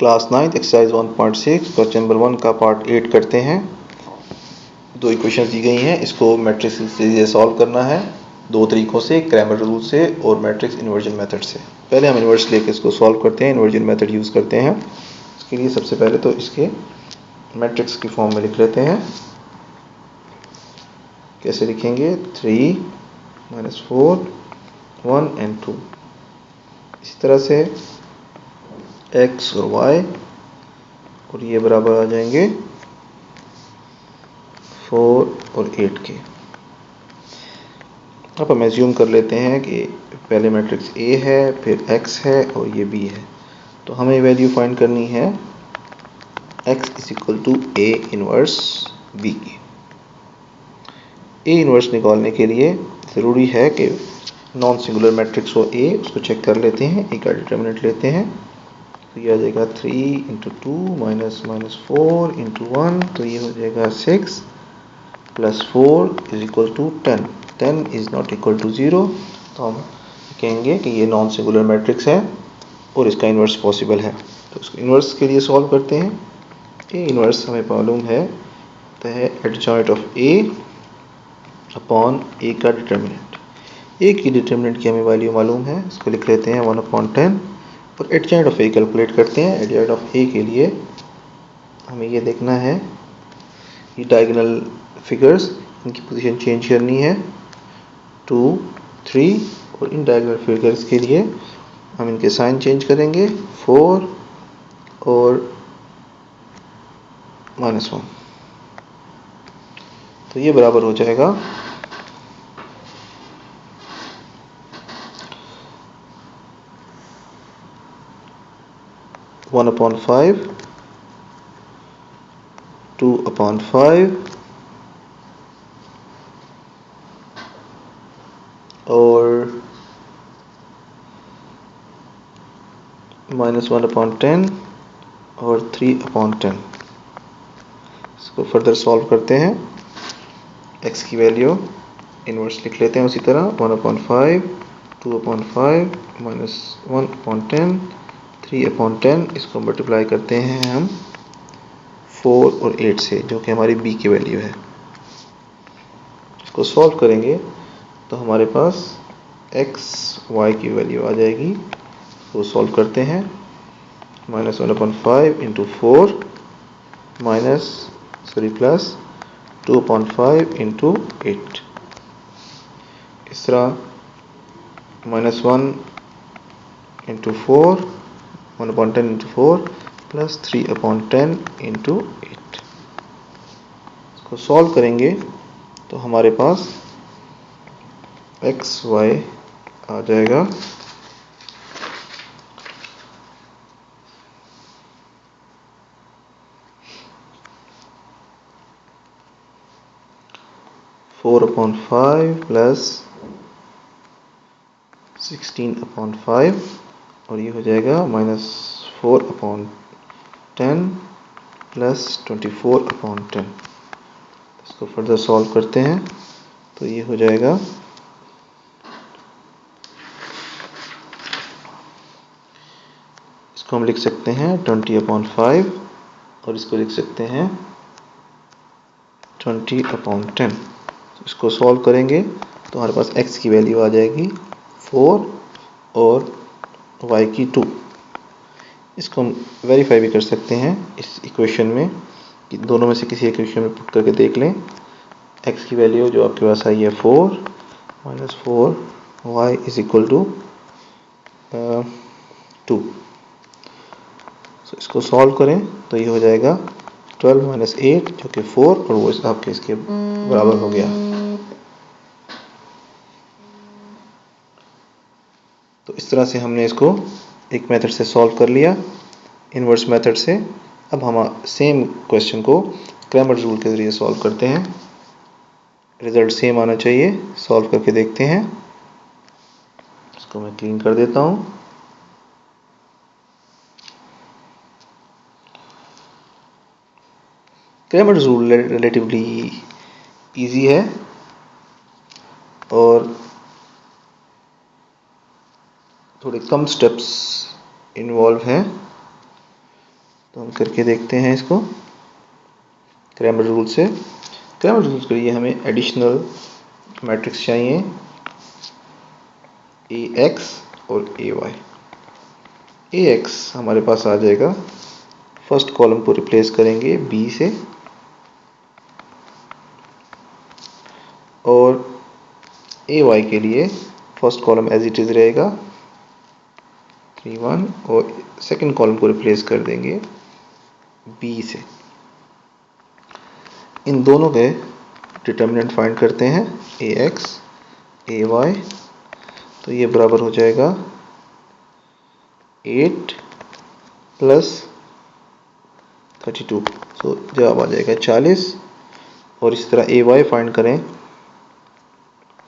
Class 9 exercise 1.6 question number 1 का part 8 करते हैं। दो इक्वेशंस दी गई हैं, इसको मैट्रिक्स से सॉल्व करना है दो तरीकों से, क्रैमर रूल से और मैट्रिक्स इन्वर्जन मेथड से। पहले हम इन्वर्स लेके इसको सॉल्व करते हैं, इन्वर्जन मेथड यूज़ करते हैं। इसके लिए सबसे पहले तो इसके मैट्रिक्स की फॉर्म में लिख लेते हैं। कैसे लिखेंगे? 3 - 4 1 and 2। इसी तरह से x और y और ये बराबर आ जाएंगे 4 और 8 के। अब हम एज्यूम कर लेते हैं कि पहले मैट्रिक्स A है, फिर x है और ये B है। तो हमें वैल्यू फाइंड करनी है x = A इनवर्स B की। A इनवर्स निकालने के लिए ज़रूरी है कि नॉन सिंगुलर मैट्रिक्स हो A, उसको चेक कर लेते हैं। A का डिटर्मिनेंट लेते हैं, तो ये आ जाएगा 3 × 2 - 4 × 1, तो ये हो जाएगा 6 + 4 = 10। 10 इज़ नॉट इक्वल टू 0, तो हम कहेंगे कि ये नॉन सिंगुलर मैट्रिक्स है और इसका इन्वर्स पॉसिबल है। तो इसको इन्वर्स के लिए सॉल्व करते हैं। ए इन्वर्स हमें मालूम है तो है एडजॉइंट ऑफ ए अपॉन ए का डिटर्मिनेंट। ए की डिटर्मिनेंट की हमें वैल्यू मालूम है, इसको लिख लेते हैं 1/10 और एडजॉइंट ऑफ ए कैलकुलेट करते हैं। एडजॉइंट ऑफ ए के लिए हमें ये देखना है, ये डायगोनल फिगर्स इनकी पोजीशन चेंज करनी है 2 3, और इन डायगोनल फिगर्स के लिए हम इनके साइन चेंज करेंगे 4 और -1, तो ये बराबर हो जाएगा 1/5 2/5 और -1/10 और 3/10। इसको फर्दर सॉल्व करते हैं। x की वैल्यू इन्वर्स लिख लेते हैं उसी तरह 1/5 2/5 -1/10 3/10। इसको मल्टीप्लाई करते हैं हम 4 और 8 से, जो कि हमारी b की वैल्यू है। इसको सॉल्व करेंगे तो हमारे पास x y की वैल्यू आ जाएगी। तो सॉल्व करते हैं -1/5 × 4 प्लस 2/5 × 8। इस तरह -1 × 4 1/10 × 4 प्लस 3/10 × 8। इसको सॉल्व करेंगे तो हमारे पास x y आ जाएगा 4/5 प्लस 16/5 और ये हो जाएगा -4/10 प्लस 24/10। इसको फर्दर सॉल्व करते हैं तो ये हो जाएगा इसको हम लिख सकते हैं 20/5 और इसको लिख सकते हैं 20/10। इसको सॉल्व करेंगे तो हमारे पास x की वैल्यू आ जाएगी 4 और y की 2। इसको हम वेरीफाई भी कर सकते हैं इस इक्वेशन में, कि दोनों में से किसी इक्वेशन में पुट करके देख लें। x की वैल्यू जो आपके पास आई है 4 - 4 y = 2। इसको सॉल्व करें तो ये हो जाएगा 12 - 8 जो कि 4 और वो आपके इसके बराबर हो गया। तो इस तरह से हमने इसको एक मेथड से सॉल्व कर लिया, इन्वर्स मेथड से। अब हम सेम क्वेश्चन को क्रैमर रूल के ज़रिए सॉल्व करते हैं। रिजल्ट सेम आना चाहिए, सॉल्व करके देखते हैं। इसको मैं क्लीन कर देता हूँ। क्रैमर रूल रिलेटिवली इजी है और थोड़े कम स्टेप्स इन्वॉल्व हैं। तो हम करके देखते हैं इसको क्रैमर रूल से। क्रैमर रूल के लिए हमें एडिशनल मैट्रिक्स चाहिए AX और AY। AX हमारे पास आ जाएगा, फर्स्ट कॉलम को रिप्लेस करेंगे B से और AY के लिए first column as it is रहेगा 3 1 और सेकंड कॉलम को रिप्लेस कर देंगे B से। इन दोनों के डिटर्मिनेंट फाइंड करते हैं AX AY, तो ये बराबर हो जाएगा 8 प्लस 32, सो जवाब आ जाएगा 40। और इस तरह AY फाइंड करें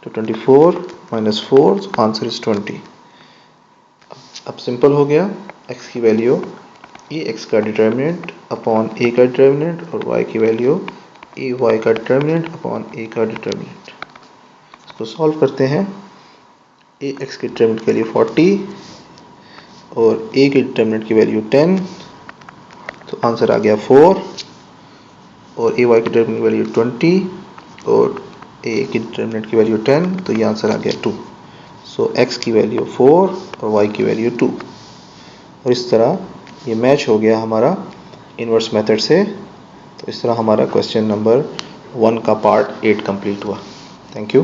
तो 24 माइनस 4, आंसर इज 20। अब सिंपल हो गया, x की वैल्यू AX का डिटर्मिनेंट अपॉन A का डिटर्मिनेंट और y की वैल्यू AY का डिटर्मिनेंट अपॉन A का डिटर्मिनेंट। इसको सॉल्व करते हैं। AX की डिटर्मिनेंट की वैल्यू 40 और A की डिटर्मिनेंट की वैल्यू 10, तो आंसर आ गया 4। और AY की डिटर्मिनेंट की वैल्यू 20 और A की डिटर्मिनेंट की वैल्यू 10, तो ये आंसर आ गया 2। सो X की वैल्यू 4 और Y की वैल्यू 2। और इस तरह ये मैच हो गया हमारा इन्वर्स मेथड से। तो इस तरह हमारा क्वेश्चन नंबर 1 का पार्ट 8 कंप्लीट हुआ। Thank you.